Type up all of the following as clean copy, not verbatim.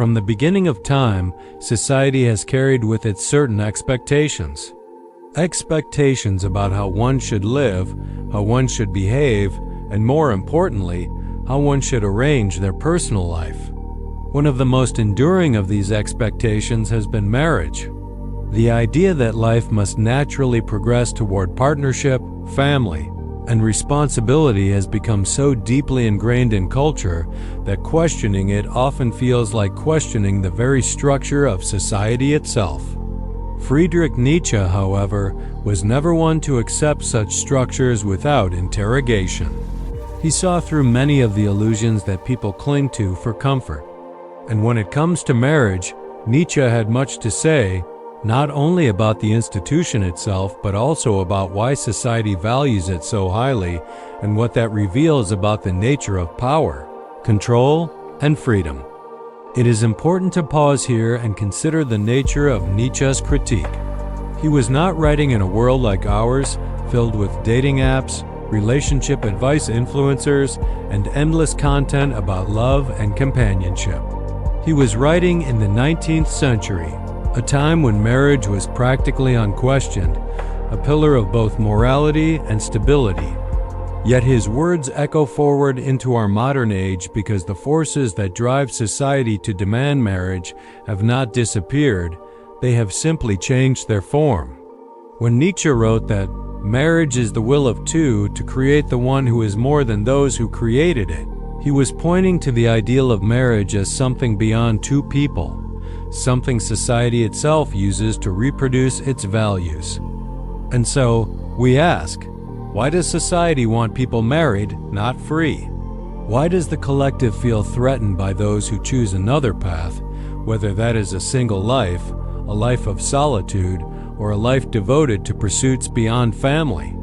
From the beginning of time, society has carried with it certain expectations. Expectations about how one should live, how one should behave, and more importantly, how one should arrange their personal life. One of the most enduring of these expectations has been marriage. The idea that life must naturally progress toward partnership, family, and responsibility has become so deeply ingrained in culture that questioning it often feels like questioning the very structure of society itself. Friedrich Nietzsche, however, was never one to accept such structures without interrogation. He saw through many of the illusions that people cling to for comfort. And when it comes to marriage, Nietzsche had much to say, not only about the institution itself, but also about why society values it so highly and what that reveals about the nature of power, control, and freedom. It is important to pause here and consider the nature of Nietzsche's critique. He was not writing in a world like ours, filled with dating apps, relationship advice influencers, and endless content about love and companionship. He was writing in the 19th century, a time when marriage was practically unquestioned, a pillar of both morality and stability. Yet his words echo forward into our modern age because the forces that drive society to demand marriage have not disappeared, they have simply changed their form. When Nietzsche wrote that marriage is the will of two to create the one who is more than those who created it, he was pointing to the ideal of marriage as something beyond two people, something society itself uses to reproduce its values. And so, we ask, why does society want people married, not free? Why does the collective feel threatened by those who choose another path, whether that is a single life, a life of solitude, or a life devoted to pursuits beyond family?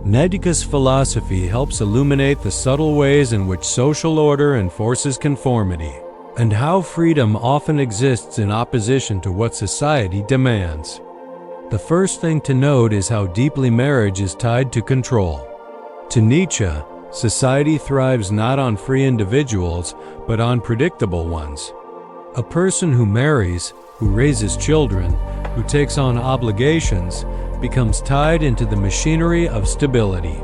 Nietzsche's philosophy helps illuminate the subtle ways in which social order enforces conformity, and how freedom often exists in opposition to what society demands. The first thing to note is how deeply marriage is tied to control. To Nietzsche, society thrives not on free individuals, but on predictable ones. A person who marries, who raises children, who takes on obligations, becomes tied into the machinery of stability.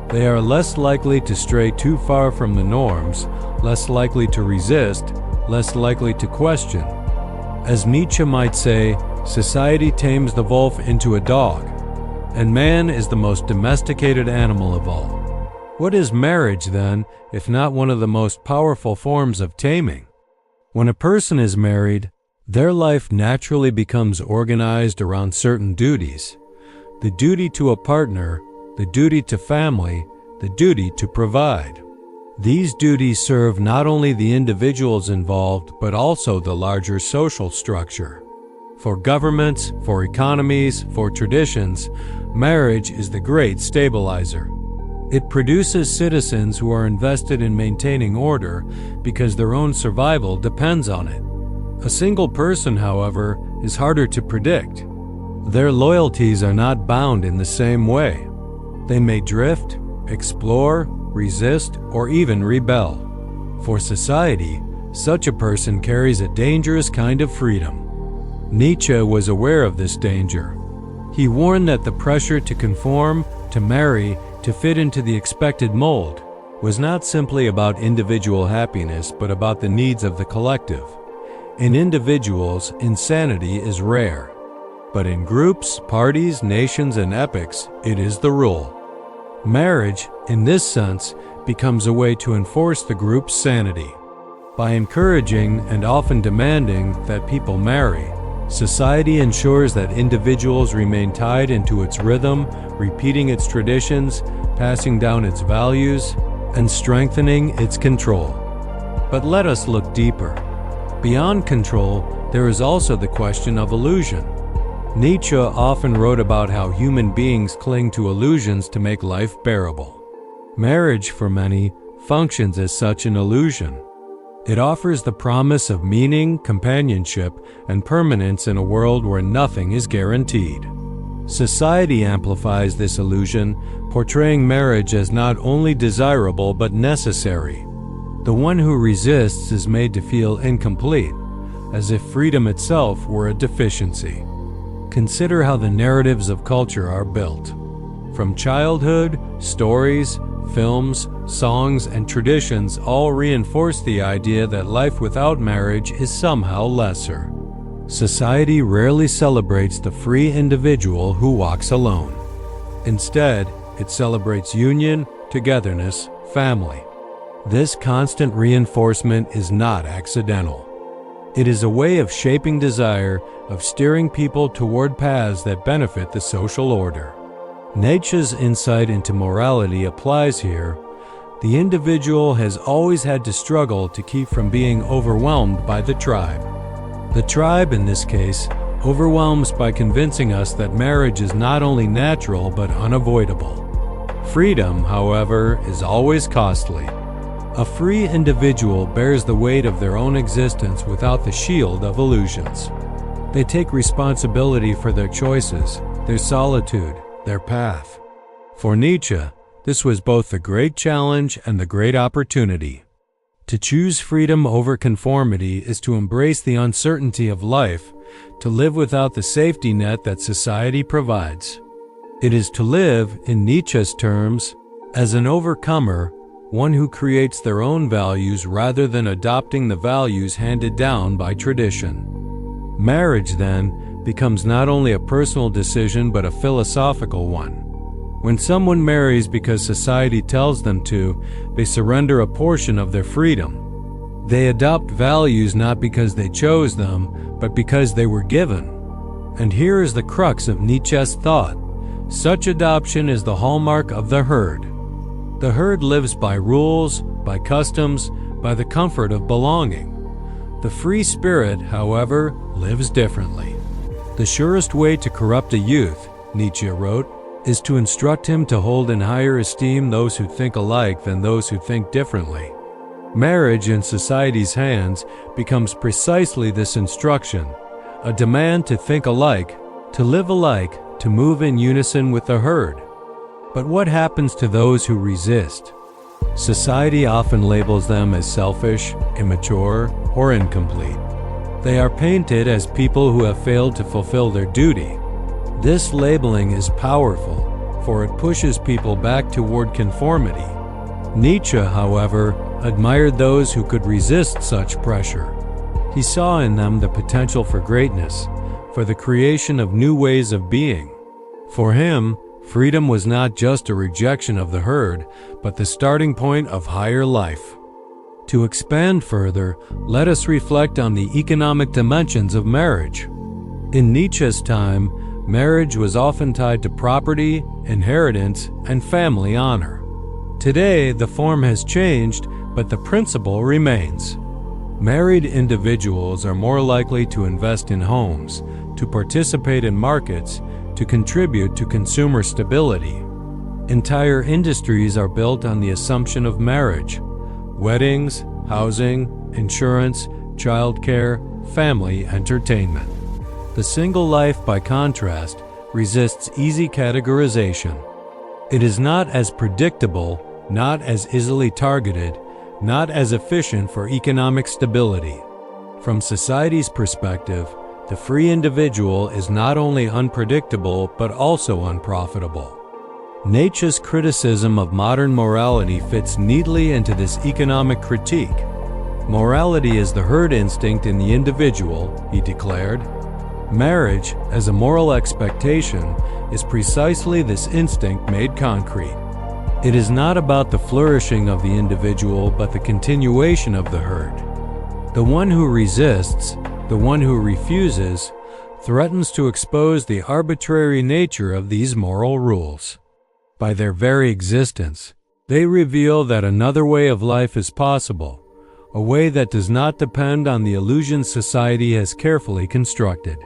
They are less likely to stray too far from the norms, less likely to resist, less likely to question. As Nietzsche might say, society tames the wolf into a dog, and man is the most domesticated animal of all. What is marriage, then, if not one of the most powerful forms of taming? When a person is married, their life naturally becomes organized around certain duties. The duty to a partner, the duty to family, the duty to provide. These duties serve not only the individuals involved, but also the larger social structure. For governments, for economies, for traditions, marriage is the great stabilizer. It produces citizens who are invested in maintaining order because their own survival depends on it. A single person, however, is harder to predict. Their loyalties are not bound in the same way. They may drift, explore, resist, or even rebel. For society, such a person carries a dangerous kind of freedom. Nietzsche was aware of this danger. He warned that the pressure to conform, to marry, to fit into the expected mold was not simply about individual happiness, but about the needs of the collective. In individuals, insanity is rare. But in groups, parties, nations, and epochs, it is the rule. Marriage, in this sense, becomes a way to enforce the group's sanity. By encouraging and often demanding that people marry, society ensures that individuals remain tied into its rhythm, repeating its traditions, passing down its values, and strengthening its control. But let us look deeper. Beyond control, there is also the question of illusion. Nietzsche often wrote about how human beings cling to illusions to make life bearable. Marriage, for many, functions as such an illusion. It offers the promise of meaning, companionship, and permanence in a world where nothing is guaranteed. Society amplifies this illusion, portraying marriage as not only desirable but necessary. The one who resists is made to feel incomplete. as if freedom itself were a deficiency. Consider how the narratives of culture are built. From childhood, stories, films, songs, and traditions all reinforce the idea that life without marriage is somehow lesser. Society rarely celebrates the free individual who walks alone. Instead, it celebrates union, togetherness, family. This constant reinforcement is not accidental. It is a way of shaping desire, of steering people toward paths that benefit the social order. Nietzsche's insight into morality applies here. The individual has always had to struggle to keep from being overwhelmed by the tribe. The tribe, in this case, overwhelms by convincing us that marriage is not only natural but unavoidable. Freedom, however, is always costly. A free individual bears the weight of their own existence without the shield of illusions. They take responsibility for their choices, their solitude, their path. For Nietzsche, this was both the great challenge and the great opportunity. To choose freedom over conformity is to embrace the uncertainty of life, to live without the safety net that society provides. It is to live, in Nietzsche's terms, as an overcomer, one who creates their own values rather than adopting the values handed down by tradition. Marriage, then, becomes not only a personal decision but a philosophical one. When someone marries because society tells them to, they surrender a portion of their freedom. They adopt values not because they chose them, but because they were given. And here is the crux of Nietzsche's thought. Such adoption is the hallmark of the herd. The herd lives by rules, by customs, by the comfort of belonging. The free spirit, however, lives differently. The surest way to corrupt a youth, Nietzsche wrote, is to instruct him to hold in higher esteem those who think alike than those who think differently. Marriage in society's hands becomes precisely this instruction, a demand to think alike, to live alike, to move in unison with the herd. But what happens to those who resist? Society often labels them as selfish, immature, or incomplete. They are painted as people who have failed to fulfill their duty. This labeling is powerful, for it pushes people back toward conformity. Nietzsche, however, admired those who could resist such pressure. He saw in them the potential for greatness, for the creation of new ways of being. For him, freedom was not just a rejection of the herd, but the starting point of higher life. To expand further, let us reflect on the economic dimensions of marriage. In Nietzsche's time, marriage was often tied to property, inheritance, and family honor. Today, the form has changed, but the principle remains. Married individuals are more likely to invest in homes, to participate in markets, to contribute to consumer stability. Entire industries are built on the assumption of marriage. Weddings, housing, insurance, childcare, family entertainment. The single life, by contrast, resists easy categorization. It is not as predictable, not as easily targeted, not as efficient for economic stability. From society's perspective, the free individual is not only unpredictable but also unprofitable. Nietzsche's criticism of modern morality fits neatly into this economic critique. Morality is the herd instinct in the individual, he declared. Marriage, as a moral expectation, is precisely this instinct made concrete. It is not about the flourishing of the individual but the continuation of the herd. The one who resists, the one who refuses, threatens to expose the arbitrary nature of these moral rules. By their very existence, they reveal that another way of life is possible, a way that does not depend on the illusions society has carefully constructed.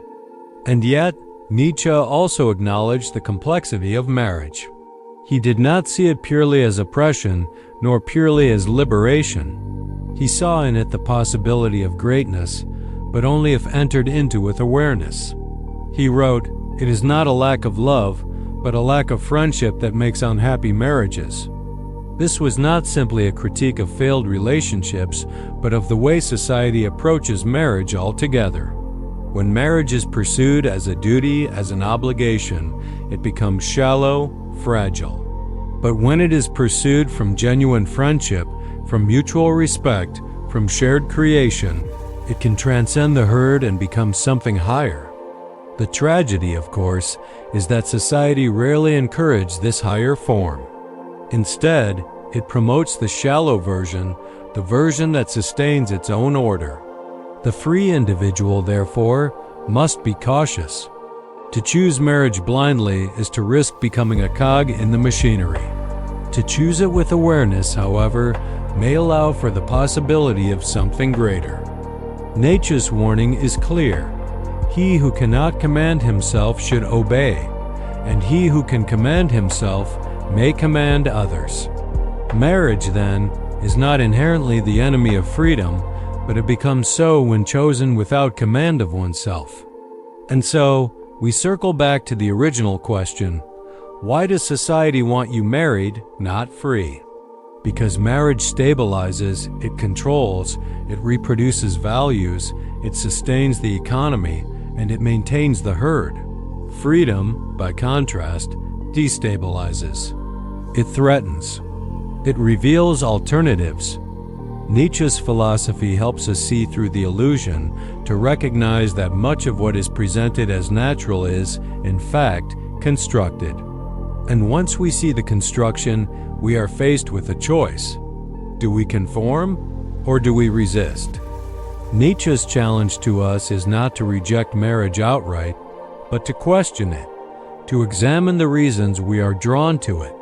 And yet, Nietzsche also acknowledged the complexity of marriage. He did not see it purely as oppression, nor purely as liberation. He saw in it the possibility of greatness, but only if entered into with awareness. He wrote, "It is not a lack of love, but a lack of friendship that makes unhappy marriages." This was not simply a critique of failed relationships, but of the way society approaches marriage altogether. When marriage is pursued as a duty, as an obligation, it becomes shallow, fragile. But when it is pursued from genuine friendship, from mutual respect, from shared creation, it can transcend the herd and become something higher. The tragedy, of course, is that society rarely encourages this higher form. Instead, it promotes the shallow version, the version that sustains its own order. The free individual, therefore, must be cautious. To choose marriage blindly is to risk becoming a cog in the machinery. To choose it with awareness, however, may allow for the possibility of something greater. Nietzsche's warning is clear. He who cannot command himself should obey, and he who can command himself may command others. Marriage, then, is not inherently the enemy of freedom, but it becomes so when chosen without command of oneself. And so, we circle back to the original question: why does society want you married, not free? Because marriage stabilizes, it controls, it reproduces values, it sustains the economy, and it maintains the herd. Freedom, by contrast, destabilizes. It threatens. It reveals alternatives. Nietzsche's philosophy helps us see through the illusion, to recognize that much of what is presented as natural is, in fact, constructed. And once we see the construction, we are faced with a choice. Do we conform, or do we resist? Nietzsche's challenge to us is not to reject marriage outright, but to question it, to examine the reasons we are drawn to it,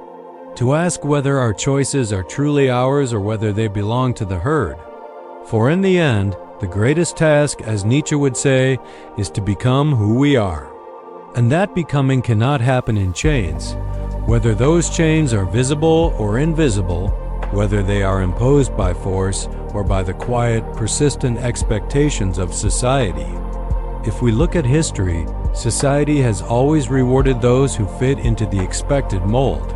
to ask whether our choices are truly ours or whether they belong to the herd. For in the end, the greatest task, as Nietzsche would say, is to become who we are. And that becoming cannot happen in chains. Whether those chains are visible or invisible, whether they are imposed by force or by the quiet, persistent expectations of society. If we look at history, society has always rewarded those who fit into the expected mold.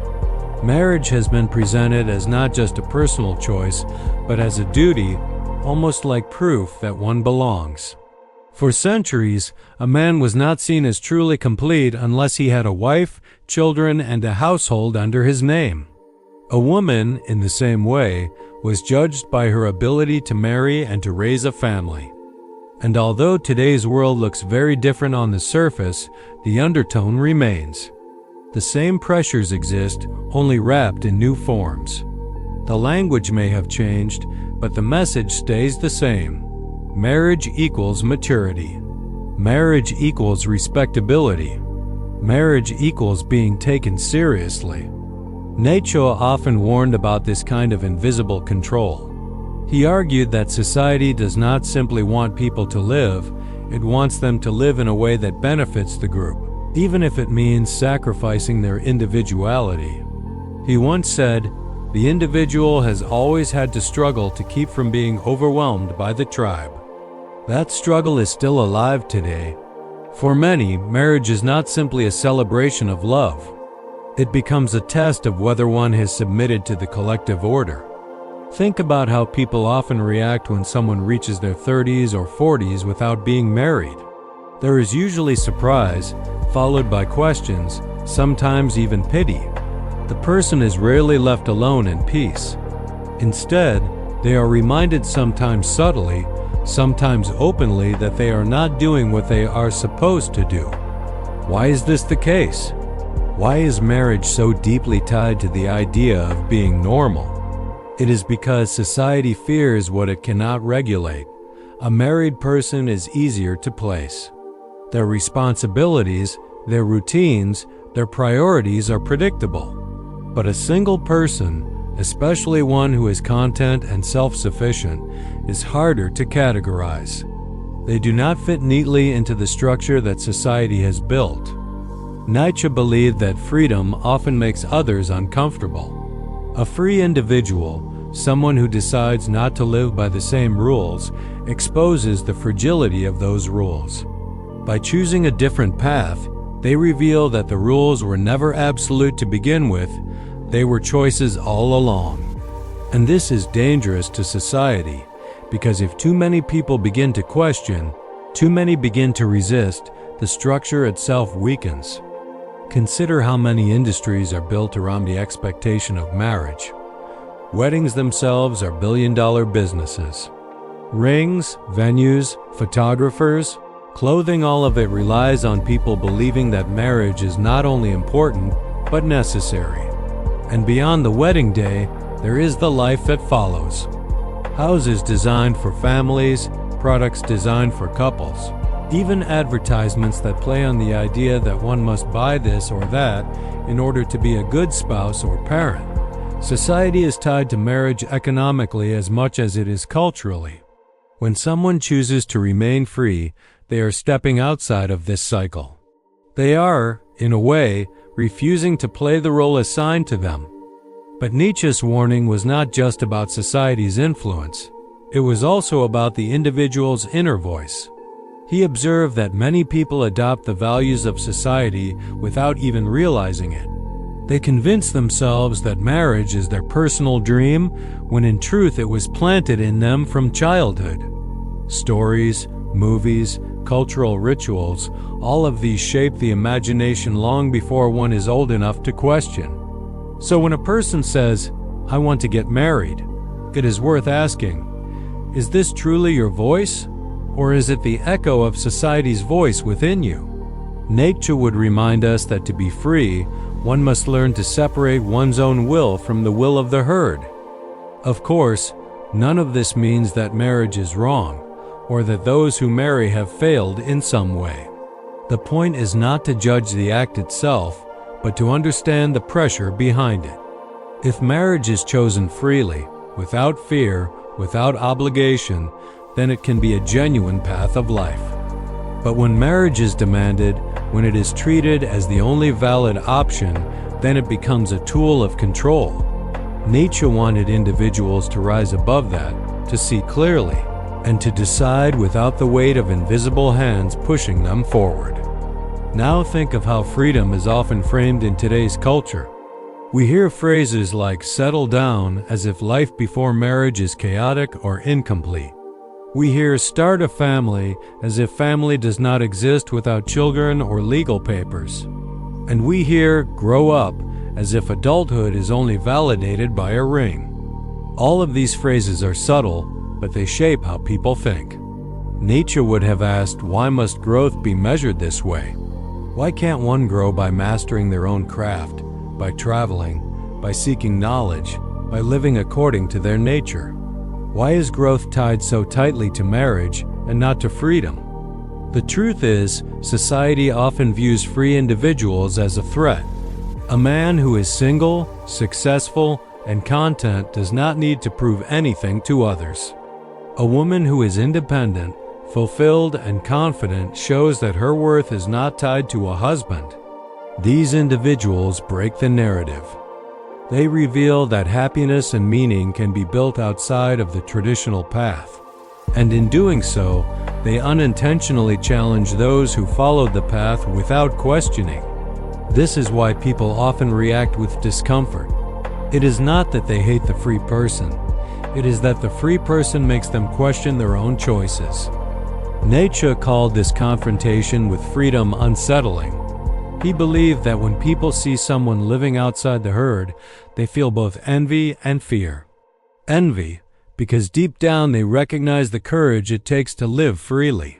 Marriage has been presented as not just a personal choice, but as a duty, almost like proof that one belongs. For centuries, a man was not seen as truly complete unless he had a wife, children, and a household under his name. A woman, in the same way, was judged by her ability to marry and to raise a family. And although today's world looks very different on the surface, the undertone remains. The same pressures exist, only wrapped in new forms. The language may have changed, but the message stays the same. Marriage equals maturity. Marriage equals respectability. Marriage equals being taken seriously. Nietzsche often warned about this kind of invisible control. He argued that society does not simply want people to live, it wants them to live in a way that benefits the group, even if it means sacrificing their individuality. He once said, "The individual has always had to struggle to keep from being overwhelmed by the tribe." That struggle is still alive today. For many, marriage is not simply a celebration of love. It becomes a test of whether one has submitted to the collective order. Think about how people often react when someone reaches their 30s or 40s without being married. There is usually surprise, followed by questions, sometimes even pity. The person is rarely left alone in peace. Instead, they are reminded sometimes subtly, sometimes openly, that they are not doing what they are supposed to do. Why is this the case? Why is marriage so deeply tied to the idea of being normal? It is because society fears what it cannot regulate. A married person is easier to place. Their responsibilities, their routines, their priorities are predictable. But a single person, especially one who is content and self-sufficient, is harder to categorize. They do not fit neatly into the structure that society has built. Nietzsche believed that freedom often makes others uncomfortable. A free individual, someone who decides not to live by the same rules, exposes the fragility of those rules. By choosing a different path, they reveal that the rules were never absolute to begin with, they were choices all along. And this is dangerous to society, because if too many people begin to question, too many begin to resist, the structure itself weakens. Consider how many industries are built around the expectation of marriage. Weddings themselves are billion-dollar businesses. Rings, venues, photographers, clothing, all of it relies on people believing that marriage is not only important, but necessary. And beyond the wedding day, there is the life that follows. Houses designed for families, products designed for couples, even advertisements that play on the idea that one must buy this or that in order to be a good spouse or parent. Society is tied to marriage economically as much as it is culturally. When someone chooses to remain free, they are stepping outside of this cycle. They are, in a way, refusing to play the role assigned to them. But Nietzsche's warning was not just about society's influence. It was also about the individual's inner voice. He observed that many people adopt the values of society without even realizing it. They convince themselves that marriage is their personal dream, when in truth it was planted in them from childhood. Stories, movies, cultural rituals, all of these shape the imagination long before one is old enough to question. So when a person says, "I want to get married," it is worth asking, is this truly your voice? Or is it the echo of society's voice within you? Nietzsche would remind us that to be free, one must learn to separate one's own will from the will of the herd. Of course, none of this means that marriage is wrong, or that those who marry have failed in some way. The point is not to judge the act itself, but to understand the pressure behind it. If marriage is chosen freely, without fear, without obligation, then it can be a genuine path of life. But when marriage is demanded, when it is treated as the only valid option, then it becomes a tool of control. Nietzsche wanted individuals to rise above that, to see clearly, and to decide without the weight of invisible hands pushing them forward. Now think of how freedom is often framed in today's culture. We hear phrases like "settle down" as if life before marriage is chaotic or incomplete. We hear "start a family" as if family does not exist without children or legal papers. And we hear "grow up" as if adulthood is only validated by a ring. All of these phrases are subtle, but they shape how people think. Nietzsche would have asked, why must growth be measured this way? Why can't one grow by mastering their own craft, by traveling, by seeking knowledge, by living according to their nature? Why is growth tied so tightly to marriage and not to freedom? The truth is, society often views free individuals as a threat. A man who is single, successful, and content does not need to prove anything to others. A woman who is independent, fulfilled, and confident shows that her worth is not tied to a husband. These individuals break the narrative. They reveal that happiness and meaning can be built outside of the traditional path. And in doing so, they unintentionally challenge those who followed the path without questioning. This is why people often react with discomfort. It is not that they hate the free person. It is that the free person makes them question their own choices. Nietzsche called this confrontation with freedom unsettling. He believed that when people see someone living outside the herd, they feel both envy and fear. Envy, because deep down they recognize the courage it takes to live freely.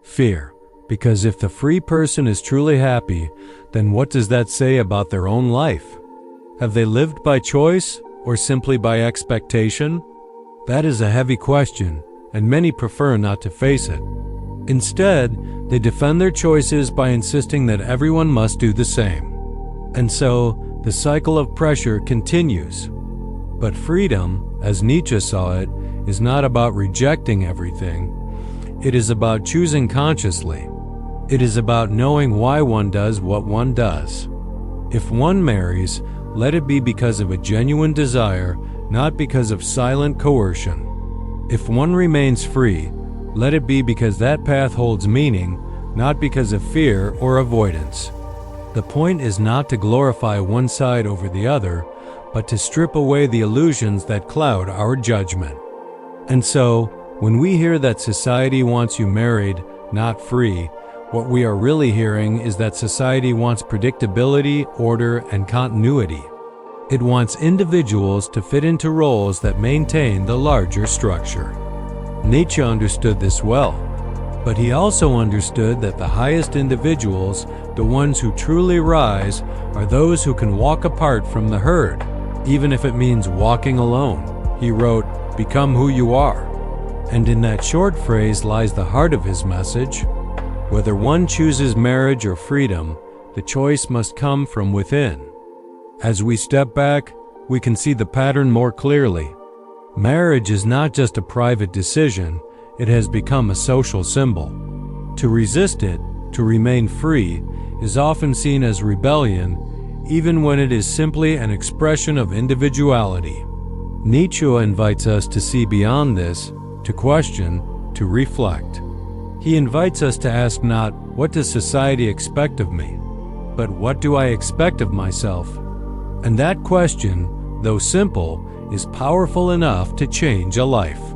Fear, because if the free person is truly happy, then what does that say about their own life? Have they lived by choice or simply by expectation? That is a heavy question, and many prefer not to face it. Instead, they defend their choices by insisting that everyone must do the same. And so, the cycle of pressure continues. But freedom, as Nietzsche saw it, is not about rejecting everything. It is about choosing consciously. It is about knowing why one does what one does. If one marries, let it be because of a genuine desire, not because of silent coercion. If one remains free, let it be because that path holds meaning, not because of fear or avoidance. The point is not to glorify one side over the other, but to strip away the illusions that cloud our judgment. And so, when we hear that society wants you married, not free, what we are really hearing is that society wants predictability, order, and continuity. It wants individuals to fit into roles that maintain the larger structure. Nietzsche understood this well, but he also understood that the highest individuals, the ones who truly rise, are those who can walk apart from the herd, even if it means walking alone. He wrote, "Become who you are." And in that short phrase lies the heart of his message. Whether one chooses marriage or freedom, the choice must come from within. As we step back, we can see the pattern more clearly. Marriage is not just a private decision, it has become a social symbol. To resist it, to remain free, is often seen as rebellion, even when it is simply an expression of individuality. Nietzsche invites us to see beyond this, to question, to reflect. He invites us to ask not, "What does society expect of me?" but "What do I expect of myself?" And that question, though simple, is powerful enough to change a life.